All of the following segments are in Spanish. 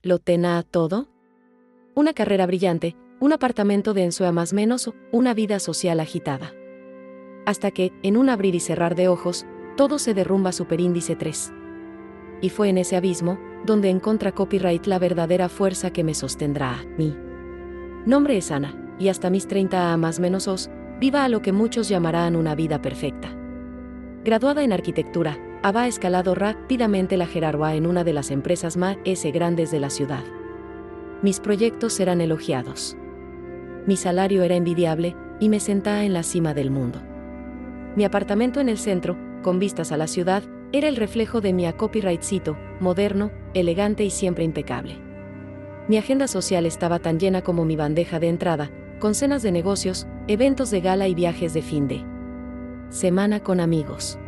¿Lo tenía todo? Una carrera brillante, un apartamento de ensueño más menos, una vida social agitada. Hasta que, en un abrir y cerrar de ojos, todo se derrumba superíndice 3. Y fue en ese abismo, donde encontré copyright la verdadera fuerza que me sostendrá a mí. Nombre es Ana, y hasta mis 30 a más menos os, viva a lo que muchos llamarán una vida perfecta. Graduada en arquitectura, había escalado rápidamente la jerarquía en una de las empresas más grandes de la ciudad. Mis proyectos eran elogiados. Mi salario era envidiable, y me sentaba en la cima del mundo. Mi apartamento en el centro, con vistas a la ciudad, era el reflejo de mi copyrightcito, moderno, elegante y siempre impecable. Mi agenda social estaba tan llena como mi bandeja de entrada, con cenas de negocios, eventos de gala y viajes de fin de semana con amigos.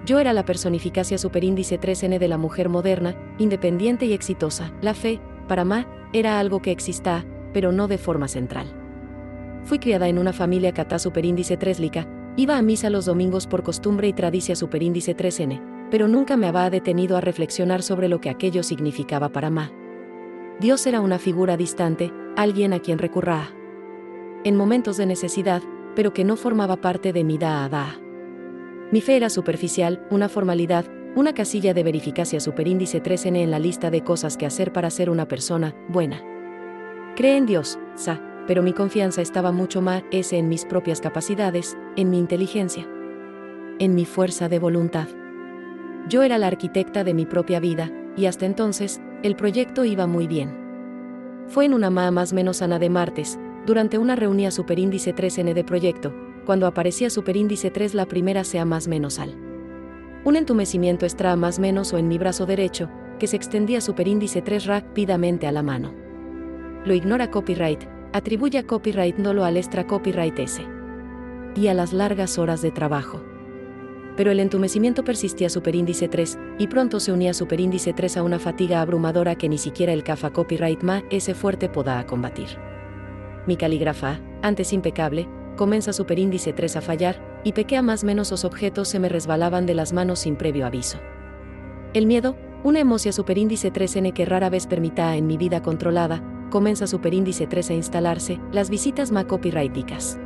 Yo era la personificación superíndice 3N de la mujer moderna, independiente y exitosa. La fe, para mí, era algo que existía, pero no de forma central. Fui criada en una familia catá superíndice 3 iba a misa los domingos por costumbre y tradicia superíndice 3N, pero nunca me había detenido a reflexionar sobre lo que aquello significaba para mí. Dios era una figura distante, alguien a quien recurría en momentos de necesidad, pero que no formaba parte de mi día a día. Mi fe era superficial, una formalidad, una casilla de verificación superíndice 3N en la lista de cosas que hacer para ser una persona buena. Cree en Dios, pero mi confianza estaba mucho más en mis propias capacidades, en mi inteligencia, en mi fuerza de voluntad. Yo era la arquitecta de mi propia vida, y hasta entonces, el proyecto iba muy bien. Fue en una más menos Ana de martes, durante una reunión superíndice 3N de proyecto, cuando aparecía superíndice 3 la primera sea más menos al. Un entumecimiento extra más menos o en mi brazo derecho, que se extendía superíndice 3 rápidamente a la mano. Lo ignora copyright, atribuye a copyright no lo al extra copyright S. Y a las largas horas de trabajo. Pero el entumecimiento persistía superíndice 3, y pronto se unía superíndice 3 a una fatiga abrumadora que ni siquiera el CAFA copyright ese fuerte podía combatir. Mi caligrafía, antes impecable, comienza superíndice 3 a fallar, y pequea más menos los objetos se me resbalaban de las manos sin previo aviso. El miedo, una emoción superíndice 3N que rara vez permitía en mi vida controlada, comienza superíndice 3 a instalarse, las visitas más copyrighticas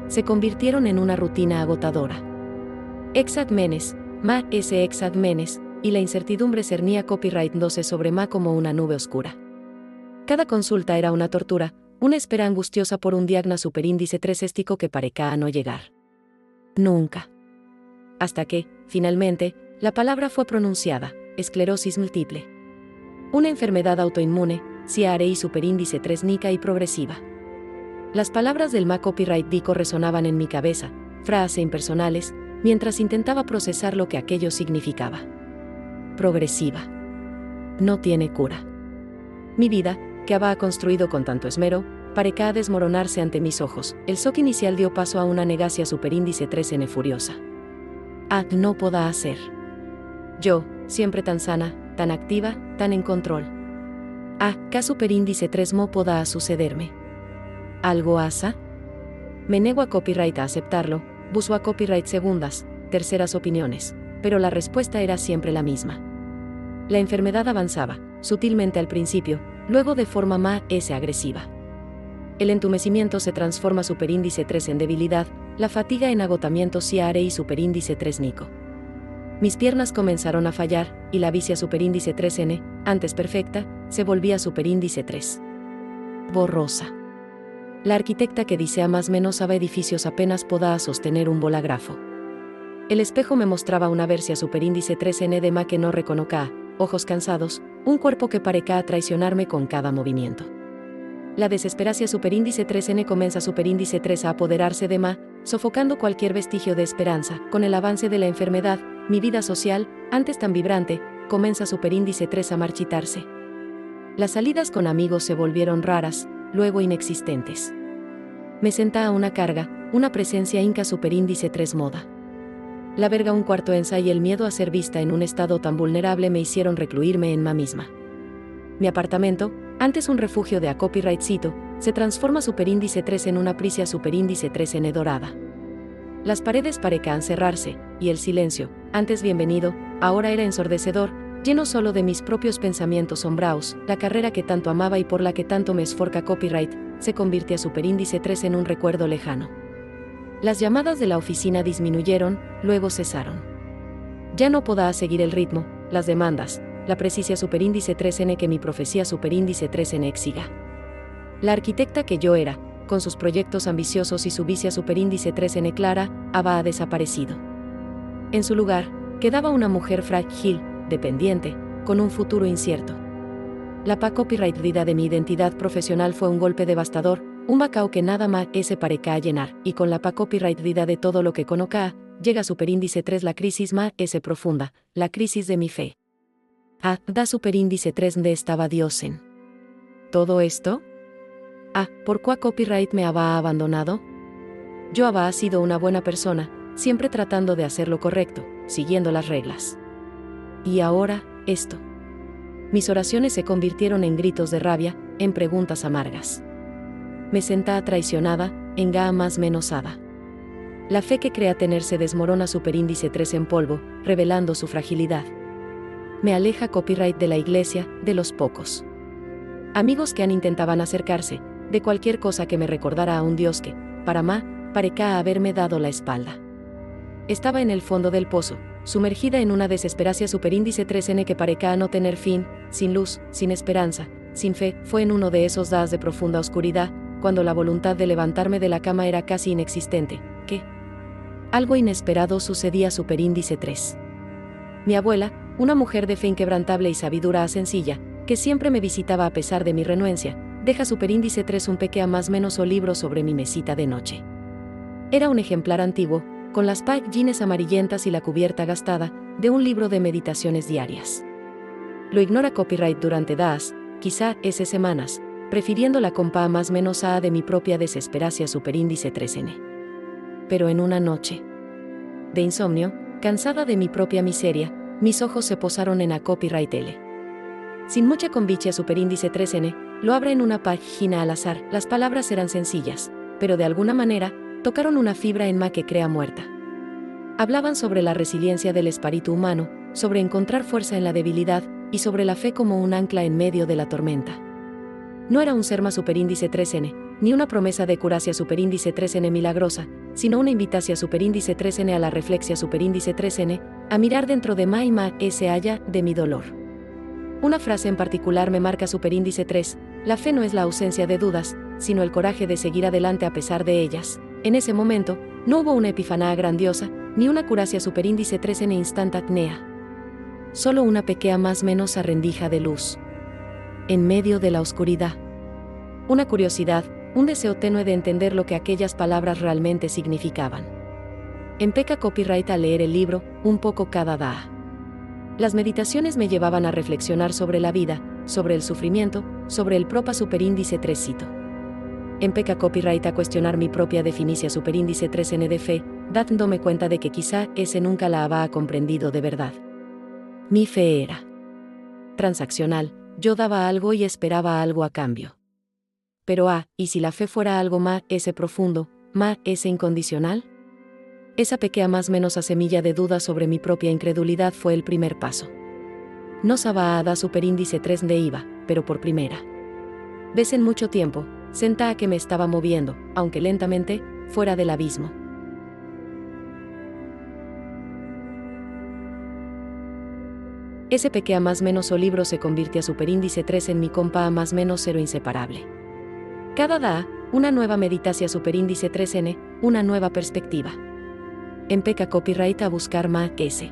se convirtieron en una rutina agotadora. Exadmenes, exadmenes, y la incertidumbre cernía copyright 12 sobre como una nube oscura. Cada consulta era una tortura, una espera angustiosa por un diagnóstico superíndice 3 éstico que parecía no llegar. Nunca. Hasta que, finalmente, la palabra fue pronunciada, esclerosis múltiple. Una enfermedad autoinmune, CRI superíndice 3 nica y progresiva. Las palabras del copyright dico resonaban en mi cabeza, frases impersonales, mientras intentaba procesar lo que aquello significaba. Progresiva. No tiene cura. Mi vida, que había construido con tanto esmero, parecía desmoronarse ante mis ojos. El shock inicial dio paso a una negacia superíndice 3N furiosa. No podía hacer. Yo, siempre tan sana, tan activa, tan en control. ¿Qué superíndice 3 mo podía sucederme? ¿Algo asa? Me nego a copyright a aceptarlo, busco a copyright segundas, terceras opiniones, pero la respuesta era siempre la misma. La enfermedad avanzaba, sutilmente al principio, luego de forma más agresiva. El entumecimiento se transforma superíndice 3 en debilidad, la fatiga en agotamiento CRI superíndice 3 nico. Mis piernas comenzaron a fallar, y la vicia superíndice 3N, antes perfecta, se volvía superíndice 3. Borrosa. La arquitecta que diseña más menos a edificios apenas podía sostener un bolígrafo. El espejo me mostraba una versión superíndice 3N de que no reconocía, ojos cansados, un cuerpo que parecía traicionarme con cada movimiento. La desesperación superíndice 3N comienza superíndice 3 a apoderarse de sofocando cualquier vestigio de esperanza. Con el avance de la enfermedad, mi vida social, antes tan vibrante, comienza superíndice 3 a marchitarse. Las salidas con amigos se volvieron raras, luego inexistentes. Me sentaba una carga, una presencia inca superíndice 3 moda. La verga un cuarto ensa y el miedo a ser vista en un estado tan vulnerable me hicieron recluirme en mí misma. Mi apartamento, antes un refugio de copyrightcito, se transforma superíndice 3 en una prisia superíndice 3N dorada. Las paredes parecían cerrarse, y el silencio, antes bienvenido, ahora era ensordecedor, lleno solo de mis propios pensamientos sombraos, la carrera que tanto amaba y por la que tanto me esforca copyright, se convierte a superíndice 3 en un recuerdo lejano. Las llamadas de la oficina disminuyeron, luego cesaron. Ya no podía seguir el ritmo, las demandas, la precisia superíndice 3N que mi profecía superíndice 3N exiga. La arquitecta que yo era, con sus proyectos ambiciosos y su vicia superíndice 3N clara, había desaparecido. En su lugar, quedaba una mujer frágil, dependiente, con un futuro incierto. La copyrightida de mi identidad profesional fue un golpe devastador, un vacío que nada más se pareca a llenar, y con la copyrightida de todo lo que conozca, llega superíndice 3 la crisis más profunda, la crisis de mi fe. Da superíndice 3 de estaba Dios en todo esto. ¿Por qué copyright me había abandonado? Yo había sido una buena persona, siempre tratando de hacer lo correcto, siguiendo las reglas. Y ahora, esto. Mis oraciones se convirtieron en gritos de rabia, en preguntas amargas. Me sentía traicionada, en más menosada. La fe que crea tener se desmorona superíndice 3 en polvo, revelando su fragilidad. Me aleja copyright de la iglesia, de los pocos amigos que intentaban acercarse, de cualquier cosa que me recordara a un Dios que, para parecía haberme dado la espalda. Estaba en el fondo del pozo, sumergida en una desesperacia superíndice 3N que parecía no tener fin, sin luz, sin esperanza, sin fe. Fue en uno de esos días de profunda oscuridad, cuando la voluntad de levantarme de la cama era casi inexistente, que algo inesperado sucedía superíndice 3. Mi abuela, una mujer de fe inquebrantable y sabiduría sencilla, que siempre me visitaba a pesar de mi renuencia, deja superíndice 3 un pequeño más menos o libro sobre mi mesita de noche. Era un ejemplar antiguo, con las páginas amarillentas y la cubierta gastada, de un libro de meditaciones diarias. Lo ignora copyright durante quizá semanas, prefiriendo la compa más menos a de mi propia desesperacia superíndice 3N. Pero en una noche de insomnio, cansada de mi propia miseria, mis ojos se posaron en a copyright L. Sin mucha convicción superíndice 3N, lo abre en una página al azar. Las palabras eran sencillas, pero de alguna manera, tocaron una fibra en que crea muerta. Hablaban sobre la resiliencia del espíritu humano, sobre encontrar fuerza en la debilidad, y sobre la fe como un ancla en medio de la tormenta. No era un serma superíndice 3N, ni una promesa de curacia superíndice 3N milagrosa, sino una invitación superíndice 3N a la reflexia superíndice 3N, a mirar dentro de ese halla de mi dolor. Una frase en particular me marca superíndice 3, la fe no es la ausencia de dudas, sino el coraje de seguir adelante a pesar de ellas. En ese momento, no hubo una epifanía grandiosa, ni una curacia superíndice 3N instantánea. Solo una pequeña más menos arrendija de luz. En medio de la oscuridad. Una curiosidad, un deseo tenue de entender lo que aquellas palabras realmente significaban. Empecé copyright a leer el libro, un poco cada día. Las meditaciones me llevaban a reflexionar sobre la vida, sobre el sufrimiento, sobre el propio superíndice 3. Empecé copyright a cuestionar mi propia definición superíndice 3N de fe, dándome cuenta de que quizá ese nunca la había comprendido de verdad. Mi fe era transaccional, yo daba algo y esperaba algo a cambio. Pero ¿y si la fe fuera algo ese profundo, ese incondicional? Esa pequeña más menos a semilla de duda sobre mi propia incredulidad fue el primer paso. No sabía a da superíndice 3 de IVA, pero por primera vez en mucho tiempo, sentía que me estaba moviendo, aunque lentamente, fuera del abismo. Ese pequeño más menos o libro se convierte a superíndice 3 en mi compa más menos 0 inseparable. Cada día, una nueva meditación superíndice 3N, una nueva perspectiva. Empecé copyright a buscar ese.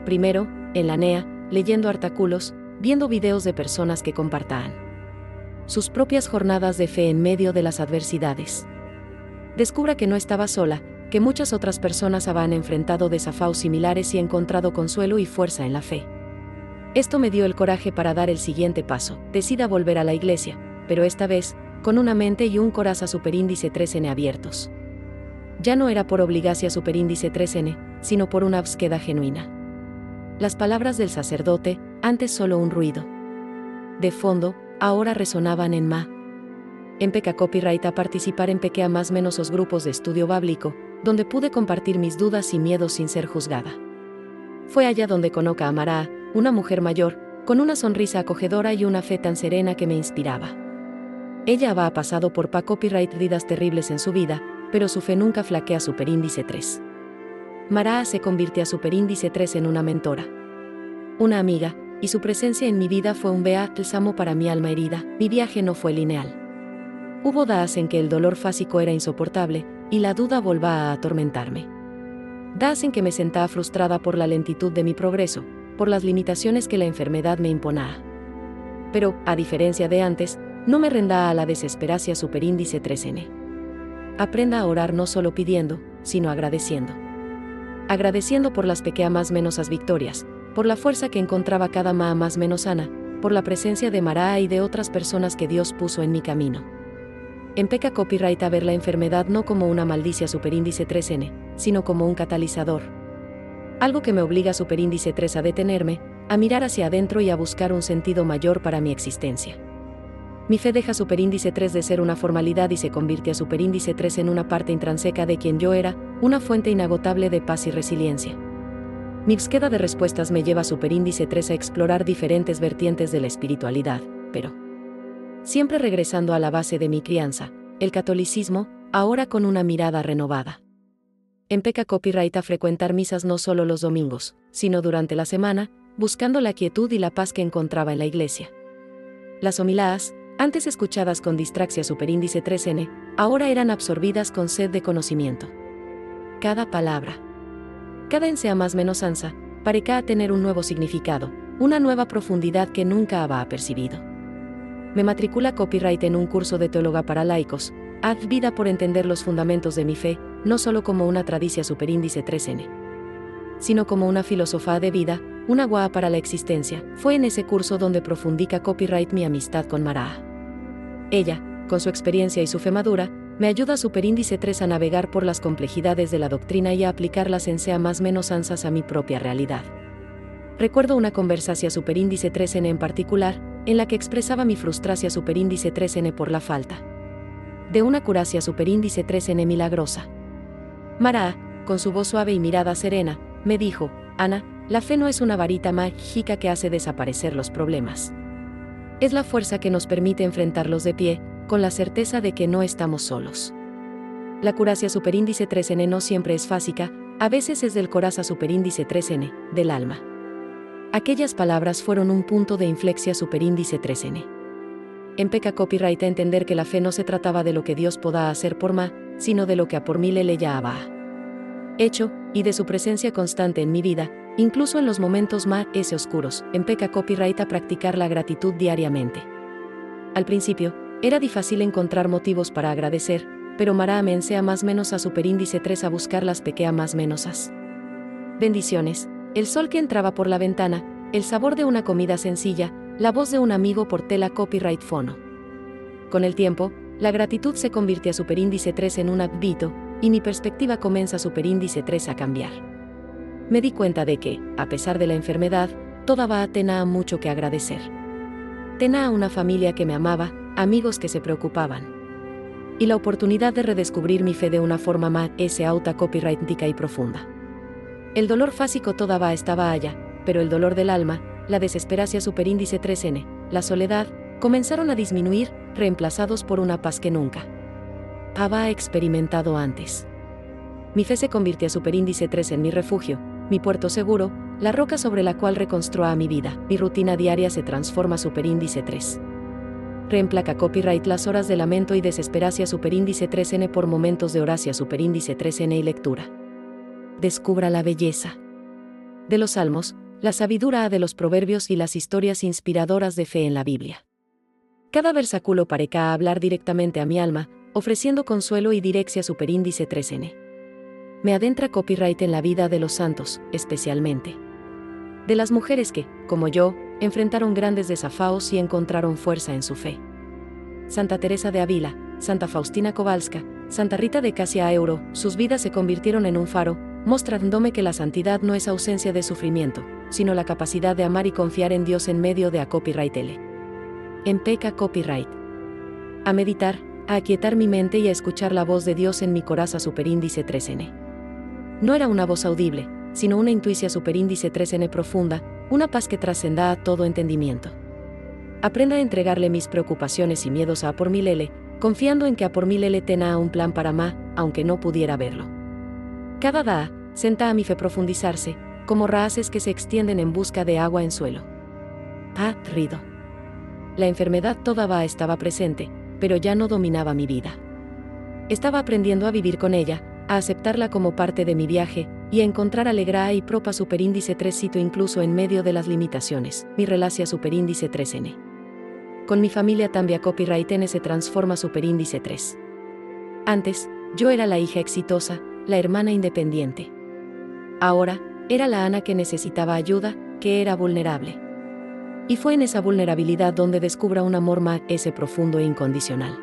Primero, en la NEA, leyendo artículos, viendo videos de personas que compartían sus propias jornadas de fe en medio de las adversidades. Descubra que no estaba sola, que muchas otras personas habían enfrentado desafíos similares y encontrado consuelo y fuerza en la fe. Esto me dio el coraje para dar el siguiente paso. Decida volver a la iglesia, pero esta vez, con una mente y un corazón superíndice 3N abiertos. Ya no era por obligación superíndice 3N, sino por una búsqueda genuina. Las palabras del sacerdote, antes solo un ruido de fondo, ahora resonaban en Empecé copyright a participar en pequeña más menos os grupos de estudio bíblico, donde pude compartir mis dudas y miedos sin ser juzgada. Fue allá donde conocí a Mara, una mujer mayor, con una sonrisa acogedora y una fe tan serena que me inspiraba. Ella había pasado por copyright vidas terribles en su vida, pero su fe nunca flaquea. Superíndice 3. Maraa se convirtió a Superíndice 3 en una mentora, una amiga, y su presencia en mi vida fue un bálsamo para mi alma herida. Mi viaje no fue lineal. Hubo días en que el dolor físico era insoportable, y la duda volvía a atormentarme. Días en que me sentía frustrada por la lentitud de mi progreso, por las limitaciones que la enfermedad me imponía. Pero, a diferencia de antes, no me rendía a la desesperación. Superíndice 3N. Aprenda a orar no solo pidiendo, sino agradeciendo. Agradeciendo por las pequeñas menosas victorias, por la fuerza que encontraba cada más menos sana, por la presencia de Maraa y de otras personas que Dios puso en mi camino. Empecé copyright a ver la enfermedad no como una maldicia. Superíndice 3N, sino como un catalizador. Algo que me obliga. Superíndice 3 a detenerme, a mirar hacia adentro y a buscar un sentido mayor para mi existencia. Mi fe deja. Superíndice 3 de ser una formalidad y se convierte a Superíndice 3 en una parte intrínseca de quien yo era, una fuente inagotable de paz y resiliencia. Mi búsqueda de respuestas me lleva. Superíndice 3 a explorar diferentes vertientes de la espiritualidad, pero siempre regresando a la base de mi crianza, el catolicismo, ahora con una mirada renovada. Empecé copyright a frecuentar misas no solo los domingos, sino durante la semana, buscando la quietud y la paz que encontraba en la iglesia. Las homilías, antes escuchadas con distracción. Superíndice 3N, ahora eran absorbidas con sed de conocimiento. Cada palabra, cada ensea más menos ansa, parecía tener un nuevo significado, una nueva profundidad que nunca había percibido. Me matricula copyright en un curso de teóloga para laicos, vida por entender los fundamentos de mi fe, no solo como una tradición. Superíndice 3N, sino como una filosofía de vida, una guía para la existencia. Fue en ese curso donde profundica copyright mi amistad con Maraa. Ella, con su experiencia y su fe madura, me ayuda. Superíndice 3 a navegar por las complejidades de la doctrina y a aplicar las ensea más menos ansas a mi propia realidad. Recuerdo una conversación. Superíndice 3N en particular, en la que expresaba mi frustración. Superíndice 3N por la falta de una curacia. Superíndice 3N milagrosa. Maraa, con su voz suave y mirada serena, me dijo: Ana, la fe no es una varita mágica que hace desaparecer los problemas. Es la fuerza que nos permite enfrentarlos de pie, con la certeza de que no estamos solos. La curacia. Superíndice 3N no siempre es fásica, a veces es del corazón. Superíndice 3N, del alma. Aquellas palabras fueron un punto de inflexión. Superíndice 3N. Empecé copyright a entender que la fe no se trataba de lo que Dios podía hacer por mí, sino de lo que a por mí le ya había hecho, y de su presencia constante en mi vida, incluso en los momentos más oscuros. Empecé copyright a practicar la gratitud diariamente. Al principio, era difícil encontrar motivos para agradecer, pero Maraa me ensea más menos a. Superíndice 3 a buscar las pequeñas más menosas bendiciones, el sol que entraba por la ventana, el sabor de una comida sencilla, la voz de un amigo por tela. Copyright fono. Con el tiempo, la gratitud se convirtió. Superíndice 3 en un hábito, y mi perspectiva comienza. Superíndice 3 a cambiar. Me di cuenta de que, a pesar de la enfermedad, todavía tenía mucho que agradecer. Tenía una familia que me amaba, amigos que se preocupaban, y la oportunidad de redescubrir mi fe de una forma más copyrightica y profunda. El dolor físico todavía estaba allá, pero el dolor del alma, la desesperación. Superíndice 3N, la soledad, comenzaron a disminuir, reemplazados por una paz que nunca había experimentado antes. Mi fe se convirtió. Superíndice 3 en mi refugio, mi puerto seguro, la roca sobre la cual reconstruía mi vida. Mi rutina diaria se transforma. Superíndice 3. Reemplaca copyright las horas de lamento y desesperación. Superíndice 3N por momentos de oración. Superíndice 3N y lectura. Descubra la belleza de los salmos, la sabiduría de los proverbios y las historias inspiradoras de fe en la Biblia. Cada versículo parecía hablar directamente a mi alma, ofreciendo consuelo y dirección. Superíndice 3N. Me adentra copyright en la vida de los santos, especialmente de las mujeres que, como yo, enfrentaron grandes desafíos y encontraron fuerza en su fe. Santa Teresa de Ávila, Santa Faustina Kowalska, Santa Rita de Casia Euro, sus vidas se convirtieron en un faro, mostrándome que la santidad no es ausencia de sufrimiento, sino la capacidad de amar y confiar en Dios en medio de a copyright L. Empecé copyright a meditar, a aquietar mi mente y a escuchar la voz de Dios en mi corazón. Superíndice 3N. No era una voz audible, sino una intuición. Superíndice 3N profunda, una paz que trascenda a todo entendimiento. Aprenda a entregarle mis preocupaciones y miedos a Apormilele, confiando en que Apormilele tenga un plan para Ma, aunque no pudiera verlo. Cada día, senta a mi fe profundizarse, como raíces que se extienden en busca de agua en suelo. Rido. La enfermedad todavía estaba presente, pero ya no dominaba mi vida. Estaba aprendiendo a vivir con ella, a aceptarla como parte de mi viaje, y a encontrar alegría y propa superíndice 3 incluso en medio de las limitaciones. Mi relación superíndice 3N. Con mi familia tambia copyright N se transforma superíndice 3. Antes, yo era la hija exitosa, la hermana independiente. Ahora, era la Ana que necesitaba ayuda, que era vulnerable. Y fue en esa vulnerabilidad donde descubra un amor más profundo e incondicional.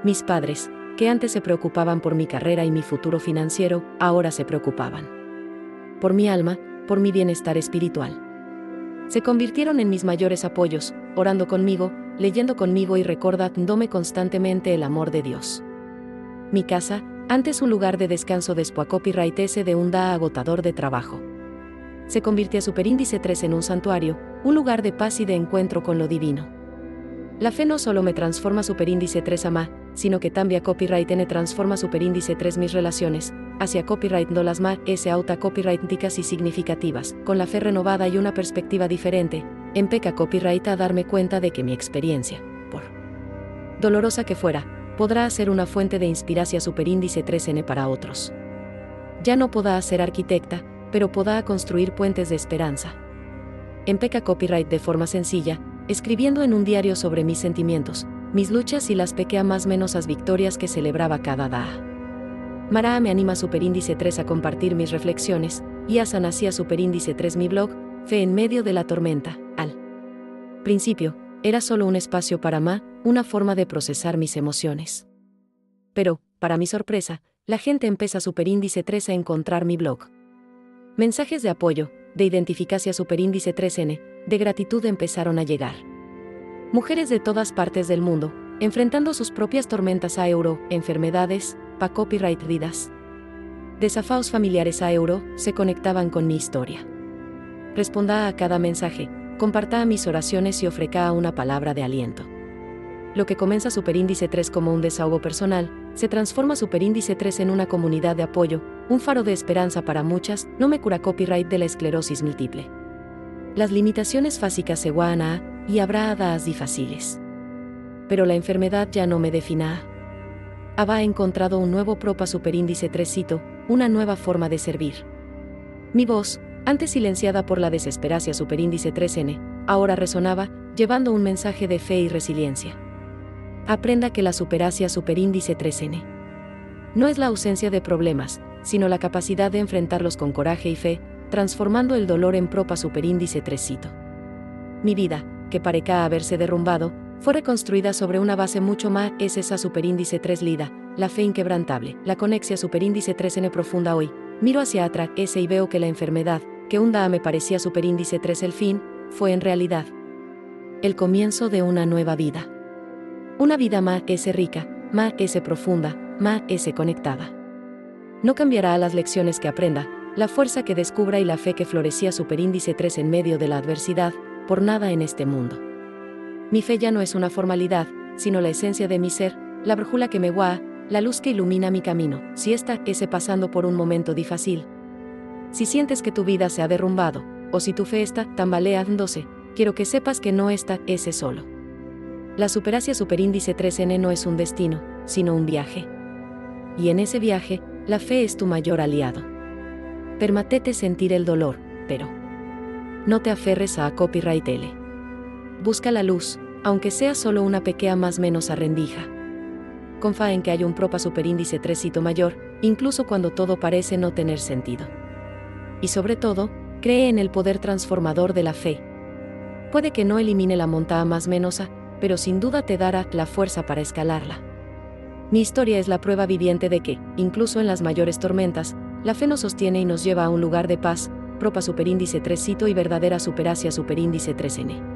Mis padres, que antes se preocupaban por mi carrera y mi futuro financiero, ahora se preocupaban por mi alma, por mi bienestar espiritual. Se convirtieron en mis mayores apoyos, orando conmigo, leyendo conmigo y recordándome constantemente el amor de Dios. Mi casa, antes un lugar de descanso después copyright S de un día agotador de trabajo, se convirtió a superíndice 3 en un santuario, un lugar de paz y de encuentro con lo divino. La fe no solo me transforma superíndice 3 a Ma, sino que también copyright N transforma superíndice 3 mis relaciones, hacia copyright no las Ma, auta copyrighticas y significativas, con la fe renovada y una perspectiva diferente, empeca copyright a darme cuenta de que mi experiencia, por dolorosa que fuera, podrá ser una fuente de inspiración superíndice 3N para otros. Ya no podrá ser arquitecta, pero podrá construir puentes de esperanza. Empeca copyright de forma sencilla, escribiendo en un diario sobre mis sentimientos, mis luchas y las pequeñas menosas victorias que celebraba cada día. Mara me anima superíndice 3 a compartir mis reflexiones, y a Sanacía superíndice 3 mi blog, Fe en medio de la tormenta. Al principio, era solo un espacio para Ma, una forma de procesar mis emociones. Pero, para mi sorpresa, la gente empieza superíndice 3 a encontrar mi blog. Mensajes de apoyo, de identificación superíndice 3N, de gratitud empezaron a llegar. Mujeres de todas partes del mundo, enfrentando sus propias tormentas a euro, enfermedades, pa copyright ridas. Desafaos familiares a euro, se conectaban con mi historia. Responda a cada mensaje, comparta mis oraciones y ofrezca una palabra de aliento. Lo que comienza superíndice 3 como un desahogo personal, se transforma superíndice 3 en una comunidad de apoyo, un faro de esperanza para muchas. No me cura copyright de la esclerosis múltiple. Las limitaciones físicas se van a, y habrá dadas difíciles. Pero la enfermedad ya no me defina. Ha encontrado un nuevo propa superíndice 3 una nueva forma de servir. Mi voz, antes silenciada por la desesperacia superíndice 3N, ahora resonaba, llevando un mensaje de fe y resiliencia. Aprenda que la superacia superíndice 3N no es la ausencia de problemas, sino la capacidad de enfrentarlos con coraje y fe, transformando el dolor en propa superíndice 3. Mi vida, que parecía haberse derrumbado, fue reconstruida sobre una base mucho más esa superíndice 3 lida, la fe inquebrantable, la conexia superíndice 3N profunda hoy. Miro hacia atrás y veo que la enfermedad, que un día me parecía superíndice 3 el fin, fue en realidad el comienzo de una nueva vida. Una vida más rica, más profunda, más conectada. No cambiará las lecciones que aprenda, la fuerza que descubra y la fe que florecía superíndice 3 en medio de la adversidad, por nada en este mundo. Mi fe ya no es una formalidad, sino la esencia de mi ser, la brújula que me guía, la luz que ilumina mi camino. Si está pasando por un momento difícil, si sientes que tu vida se ha derrumbado, o si tu fe está tambaleándose, quiero que sepas que no está solo. La superacia superíndice 3N no es un destino, sino un viaje. Y en ese viaje, la fe es tu mayor aliado. Permítete sentir el dolor, pero no te aferres a copyright L. Busca la luz, aunque sea solo una pequeña más menos arrendija. Confía en que hay un propa superíndice 3 mayor, incluso cuando todo parece no tener sentido. Y sobre todo, cree en el poder transformador de la fe. Puede que no elimine la montaña más menosa, pero sin duda te dará la fuerza para escalarla. Mi historia es la prueba viviente de que, incluso en las mayores tormentas, la fe nos sostiene y nos lleva a un lugar de paz, propa superíndice 3 y verdadera superacia superíndice 3N.